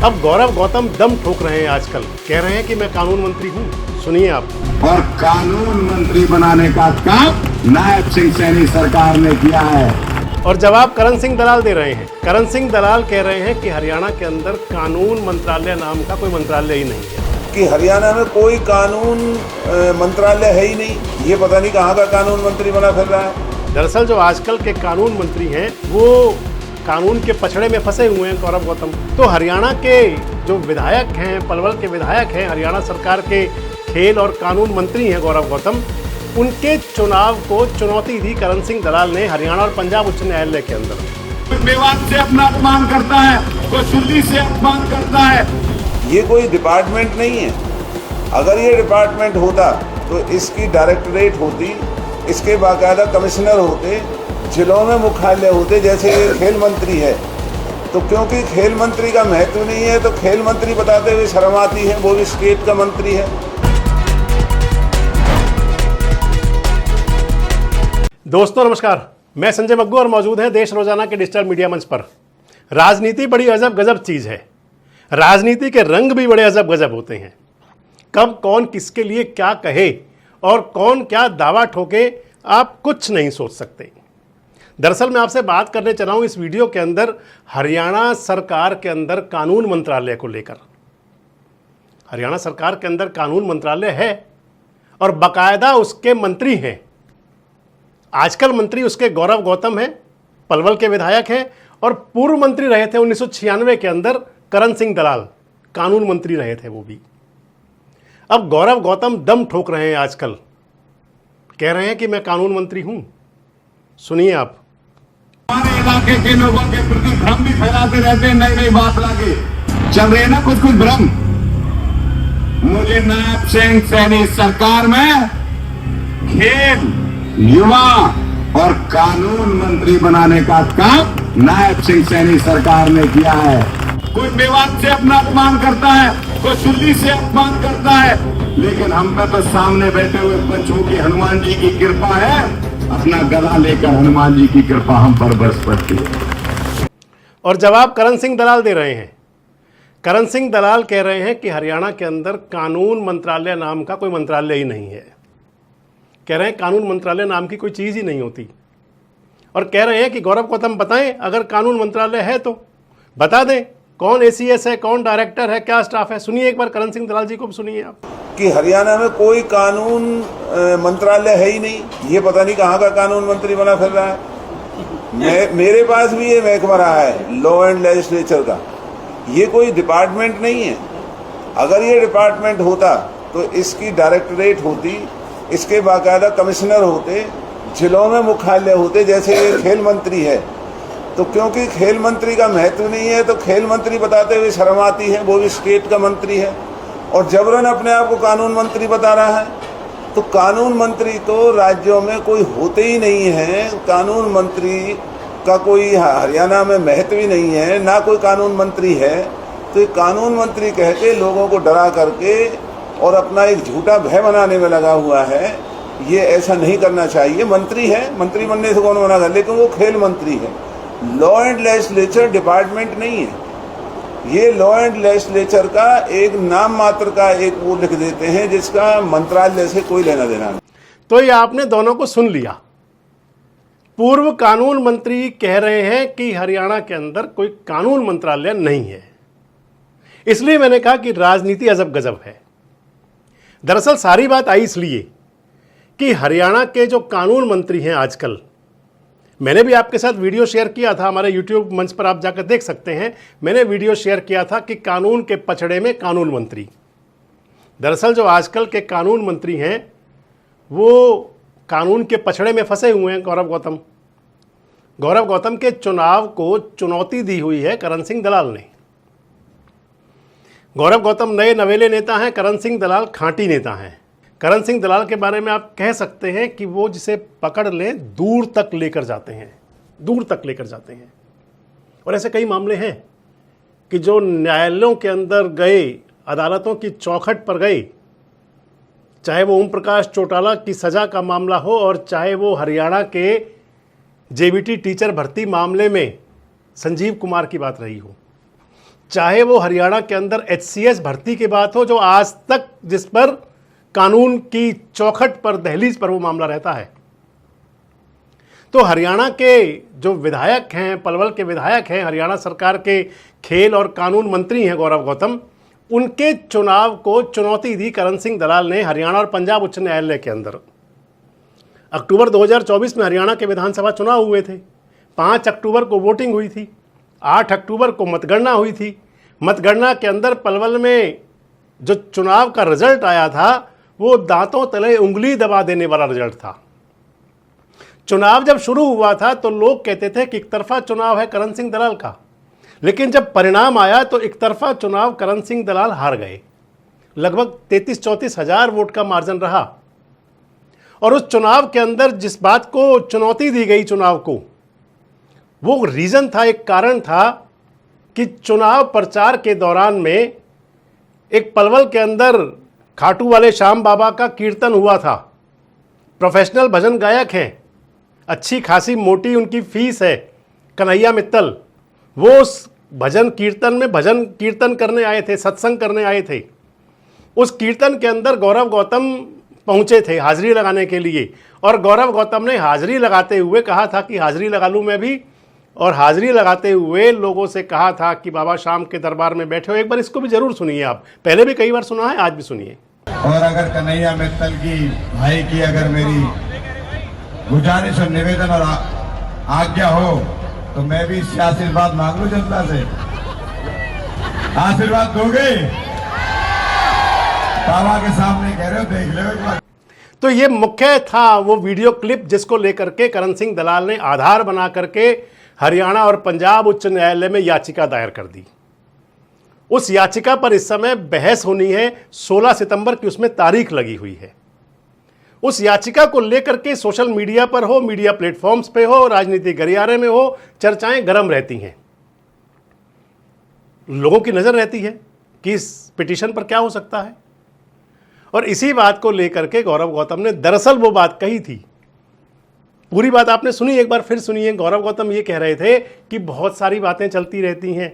अब गौरव गौतम दम ठोक रहे हैं आजकल, कह रहे हैं कि मैं कानून मंत्री हूँ। सुनिए आप। और कानून मंत्री बनाने का काम नायब सिंह सैनी सरकार ने किया है। और जवाब करण सिंह दलाल दे रहे हैं। करण सिंह दलाल कह रहे हैं कि हरियाणा के अंदर कानून मंत्रालय नाम का कोई मंत्रालय ही नहीं है, कि हरियाणा में कोई कानून मंत्रालय है ही नहीं। ये पता नहीं कहाँ का कानून मंत्री बना फिर रहा है। दरअसल जो आजकल के कानून मंत्री हैं वो कानून के पछड़े में फंसे हुए हैं गौरव गौतम। तो हरियाणा के जो विधायक हैं, पलवल के विधायक हैं, हरियाणा सरकार के खेल और कानून मंत्री हैं गौरव गौतम, उनके चुनाव को चुनौती दी करण सिंह दलाल ने हरियाणा और पंजाब उच्च न्यायालय के अंदर। कोई मेवात से अपना अपमान करता है, कोई सुल्ली से अपमान करता है। ये कोई डिपार्टमेंट नहीं है। अगर ये डिपार्टमेंट होता तो इसकी डायरेक्टरेट होती, इसके बाकायदा कमिश्नर होते, जिलों में मुख्यालय होते, जैसे ये खेल मंत्री है। तो क्योंकि खेल मंत्री का महत्व नहीं है तो खेल मंत्री बताते हुए शर्म आती है, वो भी स्टेट का मंत्री है। दोस्तों नमस्कार, मैं संजय मग्गू और मौजूद हैं देश रोजाना के डिजिटल मीडिया मंच पर। राजनीति बड़ी अजब गजब चीज़ है। राजनीति के रंग भी बड़े अजब गजब होते हैं। कब कौन किसके लिए क्या कहे और कौन क्या दावा ठोके, आप कुछ नहीं सोच सकते। दरअसल मैं आपसे बात करने चला हूं इस वीडियो के अंदर हरियाणा सरकार के अंदर कानून मंत्रालय को लेकर। हरियाणा सरकार के अंदर कानून मंत्रालय है और बाकायदा उसके मंत्री हैं। आजकल मंत्री उसके गौरव गौतम हैं, पलवल के विधायक हैं, और पूर्व मंत्री रहे थे 1996 के अंदर करण सिंह दलाल, कानून मंत्री रहे थे वो भी। अब गौरव गौतम दम ठोक रहे हैं आजकल, कह रहे हैं कि मैं कानून मंत्री हूं। सुनिए आप। हमारे इलाके के लोगों के प्रति भ्रम भी फैलाते रहते हैं, नई नई बात लाके चल रहे ना कुछ भ्रम। मुझे नायब सिंह सैनी सरकार में खेल, युवा और कानून मंत्री बनाने का काम नायब सिंह सैनी सरकार ने किया है। कोई मेवात से अपना अपमान करता है, कोई सुल्ली से अपमान करता है, लेकिन हम पे तो सामने बैठे हुए बच्चों की हनुमान जी की कृपा है। अपना गला लेकर हनुमान जी की कृपा हम पर बरस पड़ती है। और जवाब करण सिंह दलाल दे रहे हैं। करण सिंह दलाल कह रहे हैं कि हरियाणा के अंदर कानून मंत्रालय नाम का कोई मंत्रालय ही नहीं है। कह रहे हैं कानून मंत्रालय नाम की कोई चीज़ ही नहीं होती। और कह रहे हैं कि गौरव गौतम बताएं, अगर कानून मंत्रालय है तो बता दें कौन एसीएस है, कौन डायरेक्टर है, क्या स्टाफ है। सुनिए एक बार करण सिंह दलाल जी को सुनिए आप। कि हरियाणा में कोई कानून मंत्रालय है ही नहीं। ये पता नहीं कहाँ का कानून मंत्री बना फिर रहा है। मेरे पास भी ये महकमा रहा है लॉ एंड लेजिस्लेचर का। ये कोई डिपार्टमेंट नहीं है। अगर ये डिपार्टमेंट होता तो इसकी डायरेक्टरेट होती, इसके बाकायदा कमिश्नर होते, जिलों में मुख्यालय होते, जैसे ये खेल मंत्री है। तो क्योंकि खेल मंत्री का महत्व नहीं है तो खेल मंत्री बताते हुए शर्म आती है, वो भी स्टेट का मंत्री है। और जबरन अपने आप को कानून मंत्री बता रहा है। तो कानून मंत्री तो राज्यों में कोई होते ही नहीं है। कानून मंत्री का कोई हरियाणा में महत्व ही नहीं है, ना कोई कानून मंत्री है। तो ये कानून मंत्री कह के लोगों को डरा करके और अपना एक झूठा भय बनाने में लगा हुआ है। ये ऐसा नहीं करना चाहिए। मंत्री है, मंत्री बनने से कौन मना कर, लेकिन वो खेल मंत्री है। लॉ एंड लेजिस्लेचर डिपार्टमेंट नहीं है। ये लॉ एंड लेजिस्लेचर का एक नाम मात्र का एक वो लिख देते हैं जिसका मंत्रालय से कोई लेना देना नहीं। तो ये आपने दोनों को सुन लिया। पूर्व कानून मंत्री कह रहे हैं कि हरियाणा के अंदर कोई कानून मंत्रालय नहीं है। इसलिए मैंने कहा कि राजनीति अजब गजब है। दरअसल सारी बात आई इसलिए कि हरियाणा के जो कानून मंत्री हैं आजकल, मैंने भी आपके साथ वीडियो शेयर किया था, हमारे YouTube मंच पर आप जाकर देख सकते हैं। मैंने वीडियो शेयर किया था कि कानून के पछड़े में कानून मंत्री। दरअसल जो आजकल के कानून मंत्री हैं वो कानून के पछड़े में फंसे हुए हैं गौरव गौतम। गौरव गौतम के चुनाव को चुनौती दी हुई है करण सिंह दलाल ने। गौरव गौतम नए नवेले नेता हैं, करण सिंह दलाल खांटी नेता हैं। करण सिंह दलाल के बारे में आप कह सकते हैं कि वो जिसे पकड़ लें दूर तक लेकर जाते हैं, दूर तक लेकर जाते हैं। और ऐसे कई मामले हैं कि जो न्यायालयों के अंदर गए, अदालतों की चौखट पर गए, चाहे वो ओम प्रकाश चौटाला की सज़ा का मामला हो और चाहे वो हरियाणा के जेबीटी टीचर भर्ती मामले में संजीव कुमार की बात रही हो। चाहे वो हरियाणा के अंदर HCS भर्ती की बात हो, जो आज तक जिस पर कानून की चौखट पर, दहलीज पर वो मामला रहता है। तो हरियाणा के जो विधायक हैं, पलवल के विधायक हैं, हरियाणा सरकार के खेल और कानून मंत्री हैं गौरव गौतम, उनके चुनाव को चुनौती दी करण सिंह दलाल ने हरियाणा और पंजाब उच्च न्यायालय के अंदर। अक्टूबर 2024 में हरियाणा के विधानसभा चुनाव हुए थे। 5 अक्टूबर को वोटिंग हुई थी, 8 अक्टूबर को मतगणना हुई थी। मतगणना के अंदर पलवल में जो चुनाव का रिजल्ट आया था वो दांतों तले उंगली दबा देने वाला रिजल्ट था। चुनाव जब शुरू हुआ था तो लोग कहते थे कि एक तरफा चुनाव है करण सिंह दलाल का, लेकिन जब परिणाम आया तो एक तरफा चुनाव करण सिंह दलाल हार गए। लगभग 33-34 हजार वोट का मार्जिन रहा। और उस चुनाव के अंदर जिस बात को चुनौती दी गई चुनाव को, वो रीजन था, एक कारण था कि चुनाव प्रचार के दौरान में एक पलवल के अंदर खाटू वाले श्याम बाबा का कीर्तन हुआ था। प्रोफेशनल भजन गायक हैं, अच्छी खासी मोटी उनकी फीस है, कन्हैया मित्तल। वो उस भजन कीर्तन में भजन कीर्तन करने आए थे, सत्संग करने आए थे। उस कीर्तन के अंदर गौरव गौतम पहुंचे थे हाजिरी लगाने के लिए, और गौरव गौतम ने हाजिरी लगाते हुए कहा था कि हाजिरी लगा लूं मैं भी, और हाजिरी लगाते हुए लोगों से कहा था कि बाबा शाम के दरबार में बैठे हो। एक बार इसको भी जरूर सुनिए, आप पहले भी कई बार सुना है, आज भी सुनिए। और अगर कन्हैया मित्तल की भाई की अगर मेरी गुजारिश और निवेदन और आज्ञा हो तो मैं भी इससे आशीर्वाद मांग लूं जनता से। आशीर्वाद दोगे? बाबा के सामने कह रहे हो, देख लो एक बार। तो ये मुख्य था वो वीडियो क्लिप जिसको लेकर के करण सिंह दलाल ने आधार बना करके हरियाणा और पंजाब उच्च न्यायालय में याचिका दायर कर दी। उस याचिका पर इस समय बहस होनी है। 16 सितंबर की उसमें तारीख लगी हुई है। उस याचिका को लेकर के सोशल मीडिया पर हो, मीडिया प्लेटफॉर्म्स पे हो, राजनीतिक गलियारे में हो, चर्चाएं गर्म रहती हैं। लोगों की नजर रहती है कि इस पिटीशन पर क्या हो सकता है। और इसी बात को लेकर के गौरव गौतम ने दरअसल वो बात कही थी। पूरी बात आपने सुनी, एक बार फिर सुनिए। गौरव गौतम ये कह रहे थे कि बहुत सारी बातें चलती रहती हैं,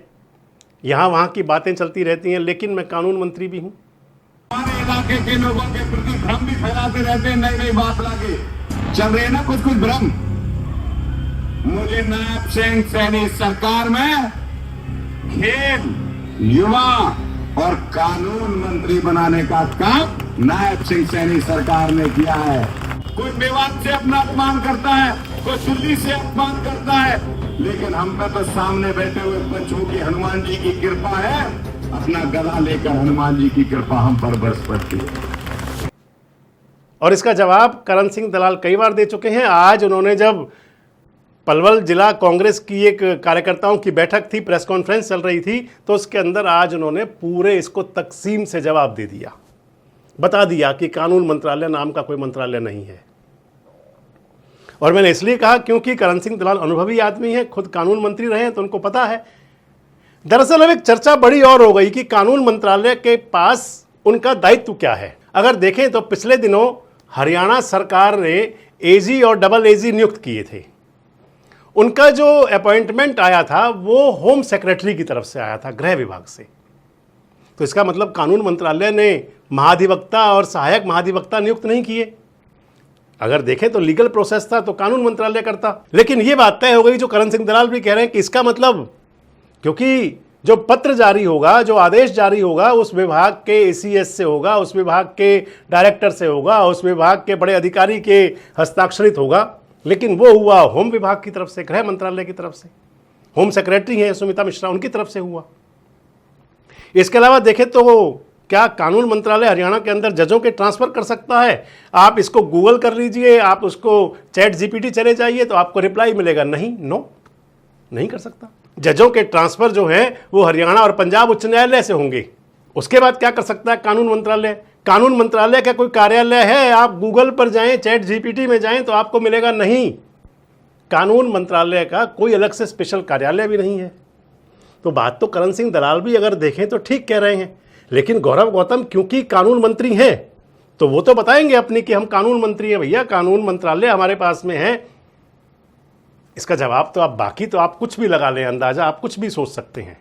यहां वहां की बातें चलती रहती हैं, लेकिन मैं कानून मंत्री भी हूं। हमारे इलाके के लोगों के प्रति भ्रम भी फैलाते रहते हैं, नई नई बात लाके चल रहे ना कुछ भ्रम। मुझे नायब सिंह सैनी सरकार में खेल, युवा और कानून मंत्री बनाने का काम नायब सिंह सैनी सरकार ने किया है। कोई विवाद से अपना अपमान करता है, कोई शुद्धि से अपमान करता है, लेकिन हम पे तो सामने बैठे हुए बच्चों की हनुमान जी की कृपा है। अपना गला लेकर हनुमान जी की कृपा हम पर बरस पड़ती है। और इसका जवाब करण सिंह दलाल कई बार दे चुके हैं। आज उन्होंने जब पलवल जिला कांग्रेस की एक कार्यकर्ताओं की बैठक थी, प्रेस कॉन्फ्रेंस चल रही थी, तो उसके अंदर आज उन्होंने पूरे इसको तकसीम से जवाब दे दिया, बता दिया कि कानून मंत्रालय नाम का कोई मंत्रालय नहीं है। और मैंने इसलिए कहा क्योंकि करण सिंह दलाल अनुभवी आदमी हैं, खुद कानून मंत्री रहे हैं, तो उनको पता है। दरअसल अब एक चर्चा बड़ी और हो गई कि कानून मंत्रालय के पास उनका दायित्व क्या है। अगर देखें तो पिछले दिनों हरियाणा सरकार ने एजी और डबल एजी नियुक्त किए थे। उनका जो अपॉइंटमेंट आया था वो होम सेक्रेटरी की तरफ से आया था, गृह विभाग से। तो इसका मतलब कानून मंत्रालय ने महाधिवक्ता और सहायक महाधिवक्ता नियुक्त नहीं किए। अगर देखें तो लीगल प्रोसेस था तो कानून मंत्रालय करता। लेकिन ये बात तय हो गई, जो करण सिंह दलाल भी कह रहे हैं कि इसका मतलब, क्योंकि जो पत्र जारी होगा, जो आदेश जारी होगा, उस विभाग के एसीएस से होगा, उस विभाग के डायरेक्टर से होगा, उस विभाग के बड़े अधिकारी के हस्ताक्षरित होगा, लेकिन वो हुआ होम विभाग की तरफ से, गृह मंत्रालय की तरफ से। होम सेक्रेटरी हैं सुमिता मिश्रा, उनकी तरफ से हुआ। इसके अलावा देखें तो क्या कानून मंत्रालय हरियाणा के अंदर जजों के ट्रांसफर कर सकता है? आप इसको गूगल कर लीजिए, आप उसको चैट जीपीटी चले जाइए तो आपको रिप्लाई मिलेगा, नहीं, नो, नहीं कर सकता। जजों के ट्रांसफर जो है वो हरियाणा और पंजाब उच्च न्यायालय से होंगे। उसके बाद क्या कर सकता है कानून मंत्रालय? कानून मंत्रालय का कोई कार्यालय है? आप गूगल पर जाएं, चैट जीपीटी में जाएं तो आपको मिलेगा, नहीं। कानून मंत्रालय का कोई अलग से स्पेशल कार्यालय भी नहीं है। तो बात तो करण सिंह दलाल भी अगर देखें तो ठीक कह रहे हैं, लेकिन गौरव गौतम क्योंकि कानून मंत्री हैं तो वो तो बताएंगे अपनी कि हम कानून मंत्री हैं, भैया कानून मंत्रालय हमारे पास में है। इसका जवाब तो आप, बाकी तो आप कुछ भी लगा लें अंदाजा, आप कुछ भी सोच सकते हैं।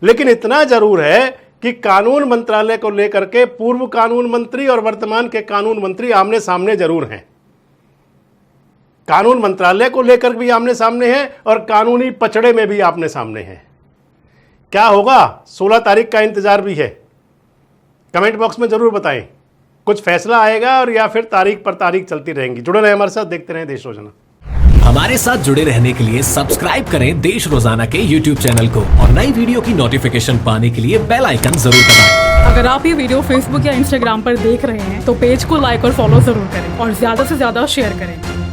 लेकिन इतना जरूर है कि कानून मंत्रालय को लेकर के पूर्व कानून मंत्री और वर्तमान के कानून मंत्री आमने सामने जरूर हैं। कानून मंत्रालय को लेकर भी आमने सामने हैं और कानूनी पचड़े में भी आमने सामने हैं। क्या होगा 16 तारीख का इंतजार भी है। कमेंट बॉक्स में जरूर बताएं, कुछ फैसला आएगा और या फिर तारीख पर तारीख चलती रहेंगी। जुड़े रहें हमारे साथ, देखते रहें देश रोजाना। हमारे साथ जुड़े रहने के लिए सब्सक्राइब करें देश रोजाना के YouTube चैनल को और नई वीडियो की नोटिफिकेशन पाने के लिए बेल आइकन जरूर दबाएं। अगर आप ये वीडियो फेसबुक या इंस्टाग्राम पर देख रहे हैं तो पेज को लाइक और फॉलो जरूर करें और ज्यादा से ज्यादा शेयर करें।